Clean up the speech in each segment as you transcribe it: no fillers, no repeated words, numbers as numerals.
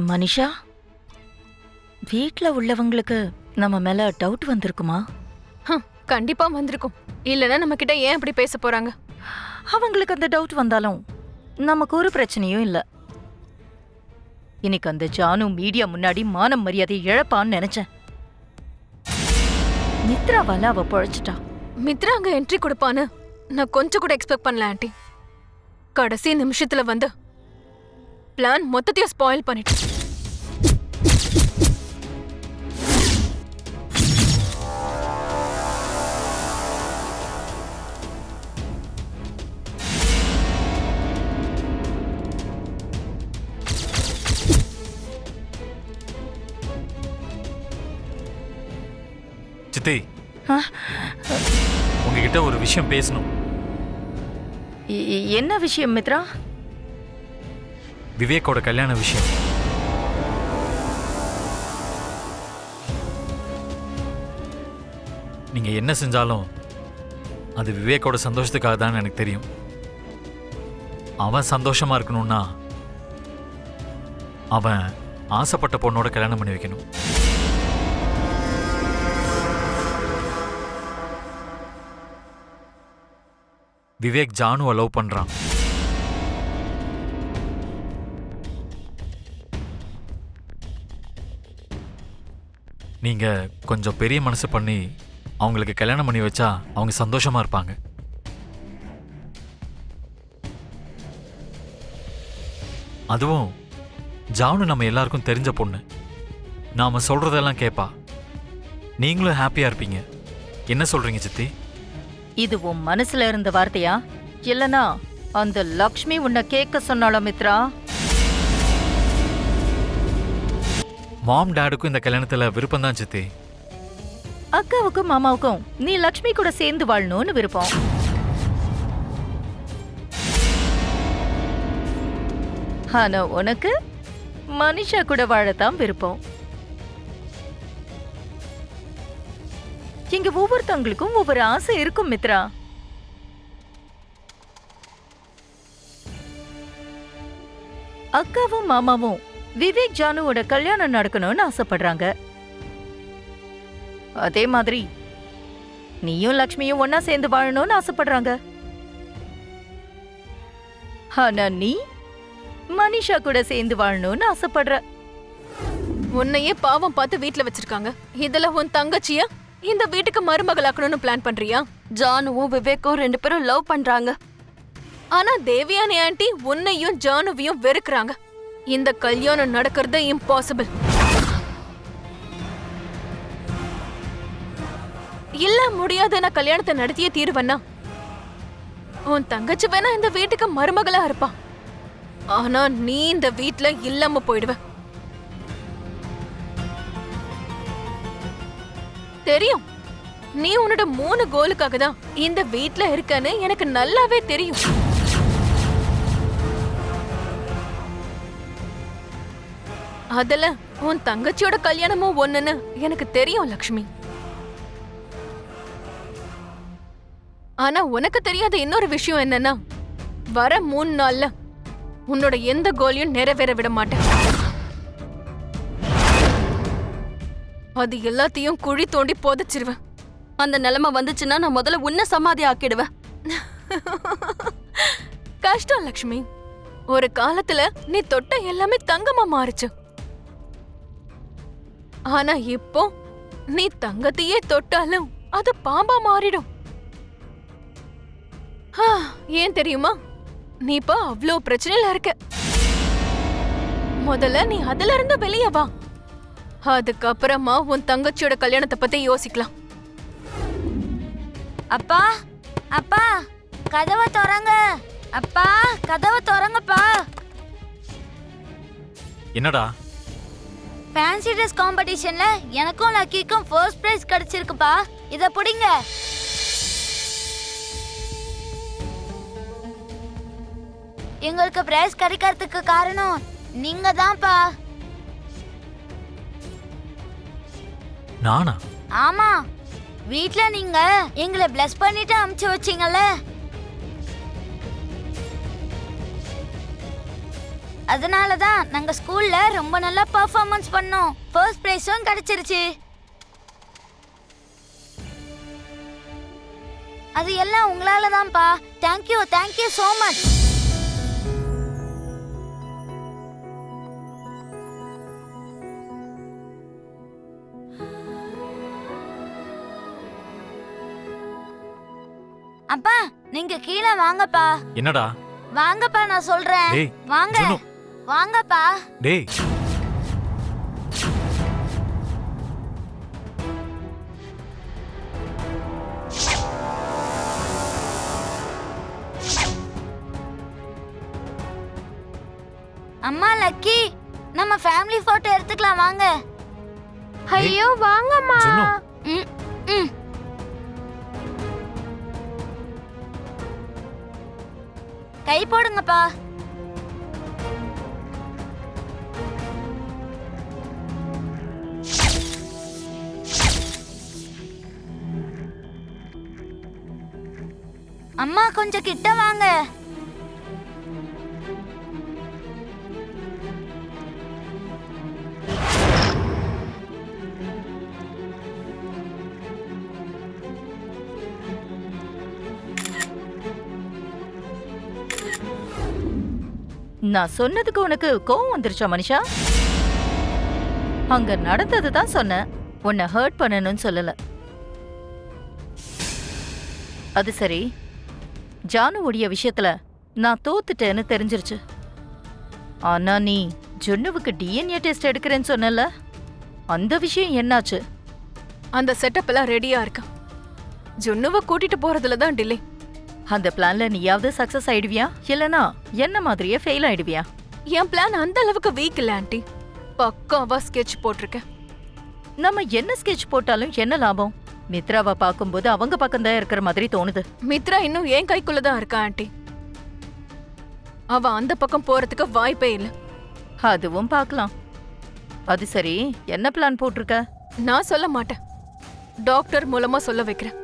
மனிஷா, வீட்ல உள்ளவங்களுக்கு நம்ம மேல டவுட் வந்திருக்குமா? கண்டிப்பா வந்திருக்கும். இல்லனா நம்ம கிட்ட ஏன் இப்படி பேச போறாங்க? அவங்களுக்கு அந்த டவுட் வந்தாலும் நமக்கு ஒரு பிரச்சனையும் இல்ல. இன்னைக்கு அந்த ஜானு மீடியா முன்னாடி மானம் மரியாதை இழப்பான்னு நினைச்சேன். மித்ராவால அவ பொழைச்சிட்டா. மித்ரா அங்க என்ட்ரி கொடுப்பான்னு நான் கொஞ்சம் கூட எக்ஸ்பெக்ட் பண்ணல ஆண்டி. கடைசி நிமிஷத்துல வந்து பிளான் மொத்தத்தையும் ஸ்பாயில் பண்ணிட்டு. சித்தி, உங்ககிட்ட ஒரு விஷயம் பேசணும். என்ன விஷயம் மித்ரா? விவேக்கோட கல்யாண விஷயம். நீங்க என்ன செஞ்சாலும் அது விவேக்கோட சந்தோஷத்துக்காக தான் எனக்கு தெரியும். அவன் சந்தோஷமா இருக்கணும்னா அவன் ஆசைப்பட்ட பொண்ணோட கல்யாணம் பண்ணி வைக்கணும். விவேக் ஜானுவை லவ் பண்றான். நீங்க கொஞ்சம் பெரிய மனசு பண்ணி அவங்களுக்கு கல்யாணம் பண்ணி வச்சா அவங்க சந்தோஷமா இருப்பாங்க. அதுவும் ஜானு நம்ம எல்லாருக்கும் தெரிஞ்ச பொண்ணு. நாம சொல்றதெல்லாம் கேட்பா. நீங்களும் ஹாப்பியா இருப்பீங்க. என்ன சொல்றீங்க சித்தி? இது உன் மனசுல இருந்த வார்த்தையா? இல்லனா அந்த லக்ஷ்மி உன்னை கேட்க சொன்னாலும் மித்ரா? மாம் டாடுக்கும் இந்த கல்யாணத்துல விருப்பம் தான் சித்தி. அக்காவுக்கும் மாமாவுக்கும் நீ லக்ஷ்மி கூட சேர்ந்து வாழணும்னு விருப்பம். ஆனா உனக்கு மனிஷா கூட வாழத்தான் விருப்பம். இங்க ஒவ்வொருத்தவங்களுக்கும் ஒவ்வொரு ஆசை இருக்கும் மித்ரா. அக்காவும் மாமாவும் விவேக் ஜானுவோட கல்யாணம் நடக்கணும்னு ஆசைப்படுறாங்க. அதே மாதிரி நீயும் லக்ஷ்மியும் ஒன்னா சேர்ந்து வாழணும்னு ஆசைப்படுறாங்க. ஆனா நீ மனிஷா கூட சேர்ந்து வாழணும்னு ஆசைப்படுற. உன்னையே பாவம் பார்த்து வீட்டுல வச்சிருக்காங்க. இதுல உன் தங்கச்சிய இந்த வீட்டுக்கு மருமகளாக்கணும்னு பிளான் பண்றியா? ஜானுவும் விவேக்கும் 2 பேரும் லவ் பண்றாங்க. ஆனா தேவியானி ஆண்டி உன்னையும் ஜானுவையும் வெறுக்கிறாங்க. இந்த கல்யாணம் நடக்கிறது இம்பாசிபிள். இல்ல முடியாது. நான் கல்யாணத்தை நடத்தியே தீருவன்னா உன் தங்கச்சி வேணா இந்த வீட்டுக்கு மருமகளா இருப்பா. ஆனா நீ இந்த வீட்ல இல்லாம போயிடுவ. தெரியும். நீ உன்னோட 3 கோலுக்காக தான் இந்த வீட்ல இருக்கன்னு எனக்கு நல்லாவே தெரியும். அதுல உன் தங்கச்சியோட கல்யாணமும் ஒண்ணுன்னு எனக்கு தெரியும் லக்ஷ்மி. ஆனா உனக்கு தெரியாத இன்னொரு விஷயம் என்னன்னா, வர 3 நாள்ல உன்னோட எந்த கோலையும் நிறைவேற விட மாட்டேன். அது எல்லாத்தையும் குழி தோண்டி புதைச்சிருவேன். அந்த நிலைமை வந்துச்சுன்னா நான் முதல்ல உன்னை சமாதி ஆக்கிடுவேன். கஷ்டம் லக்ஷ்மி. ஒரு காலத்துல நீ தொட்ட எல்லாமே தங்கமா மாறுச்சு. ஆனா இப்போ நீ தங்கத்தையே தொட்டாலும் அது பாம்பா மாறிடும். ஏன் தெரியுமா? நீ இப்ப அவ்ளோ பிரச்சனையில இருக்க. முதல்ல நீ அதுல இருந்து வெளியே வா. அதுக்கப்புறமா உன் தங்கச்சியோட கல்யாணத்தை பத்தி யோசிக்கலாம். அப்பா, அப்பா, கதவை திறங்க. அப்பா, கதவை திறங்கப்பா. என்னடா? ஃபேன்சி ட்ரெஸ் காம்படிஷன்ல எனக்கும் லக்கிக்கும் ஃபர்ஸ்ட் பிரைஸ் கிடைச்சிருக்குப்பா. இத புடிங்க. எங்களுக்கு பிரைஸ் கிடைக்கிறதுக்கு காரணம் நீங்க தான்ப்பா. நானா? ஆமா, வீட்ல நீங்க எங்களை பிளஸ் பண்ணிட்டு அனுப்பிச்சு வச்சீங்கல்ல. அதனால தான் நாங்க ஸ்கூல்ல ரொம்ப நல்லா பெர்ஃபார்மன்ஸ் பண்ணோம். ஃபர்ஸ்ட் பிரைஸும் கிடைச்சிருச்சு. அது எல்லாம் உங்களால தான்ப்பா. Thank you so much. அப்பா நீங்க கீழே வாங்கப்பா. என்னடா? வாங்கப்பா நான் சொல்றேன். டேய், வாங்க ஜுனு. வாங்கப்பா. டேய், அம்மா லக்கி, நம்ம ஃபேமிலி போட்டோ எடுத்துக்கலாம் வாங்க. ஐயோ வாங்கம்மா. ஜுனு. ம், ம். கை போடுங்கப்பா. அம்மா கொஞ்சம் கிட்ட வாங்க. நான் சொன்னதுக்கு உனக்கு கோவம் வந்துருச்சா மனிஷா? அங்க நடந்தது தான் சொன்னேன், உன்னை ஹர்ட் பண்ணணும்னு சொல்லல. அது சரி, ஜானுவுடைய விஷயத்துல நான் தோத்துட்டேன்னு தெரிஞ்சிருச்சு. ஆனா நீ ஜுன்னுவுக்கு டிஎன்ஏ டெஸ்ட் எடுக்கிறேன்னு சொன்னல, அந்த விஷயம் என்னாச்சு? அந்த செட்டப் எல்லாம் ரெடியா இருக்கு. ஜுன்னுவை கூட்டிட்டு போறதுல தான் டிலே. அந்த பிளான்ல நீயாவது சக்சஸ் ஆயிடுவியா, இல்லனா என்ன மாதிரியே ஃபெயில் ஆயிடுவியா? என் பிளான் அந்த அளவுக்கு வீக் இல்ல ஆண்டி. பக்காவா ஸ்கெட்ச் போட்டிருக்கேன். நம்ம என்ன ஸ்கெட்ச் போட்டாலும் என்ன லாபம்? மித்ராவை பார்க்கும்போது அவங்க பக்கம்தான் இருக்கிற மாதிரி தோணுது. மித்ரா இன்னும் என் கைக்குள்ள தான் இருக்கா ஆண்டி. அவ அந்த பக்கம் போறதுக்கு வாய்ப்பே இல்ல. அதுவும் பார்க்கலாம். அது சரி, என்ன பிளான் போட்டிருக்க? நான் சொல்ல மாட்டேன். டாக்டர் மூலமா சொல்ல வைக்கிறேன்.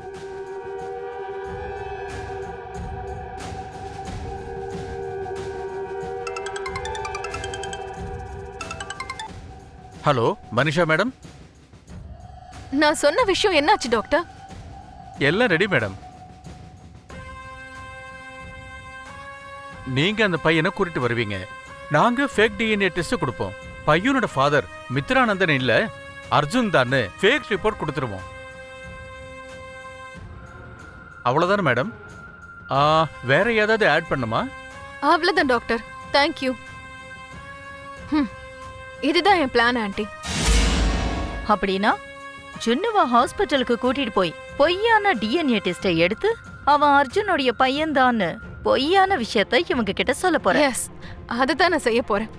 Hello Manisha madam. நான் சொன்ன விஷயம் என்னாச்சு டாக்டர்? எல்லாம் ரெடி மேடம். நீங்க அந்த பையனை கூட்டிட்டு வருவீங்க. நாங்க ஃபேக் டிஎன்ஏ டெஸ்ட் கொடுப்போம். பையனோட ஃபாதர் மித்ரானந்தன் இல்ல, அர்ஜுன் தான் ஃபேக் ரிப்போர்ட் கொடுத்துருவோம். அவ்வளவுதானே மேடம்? வேற ஏதாவது ஆட் பண்ணுமா? அவ்வளவுதான் டாக்டர். தேங்க்யூ. இதுதான் என் பிளான் ஆண்டி. அப்படின்னா ஜுன்னுவா ஹாஸ்பிட்டலுக்கு கூட்டிட்டு போய் பொய்யான டிஎன்ஏ டெஸ்டை எடுத்து அவன் அர்ஜுனுடைய பையன்தான்னு பொய்யான விஷயத்தை இவங்க கிட்ட சொல்ல போறேன். எஸ், அதுதான் நான் செய்ய போறேன்.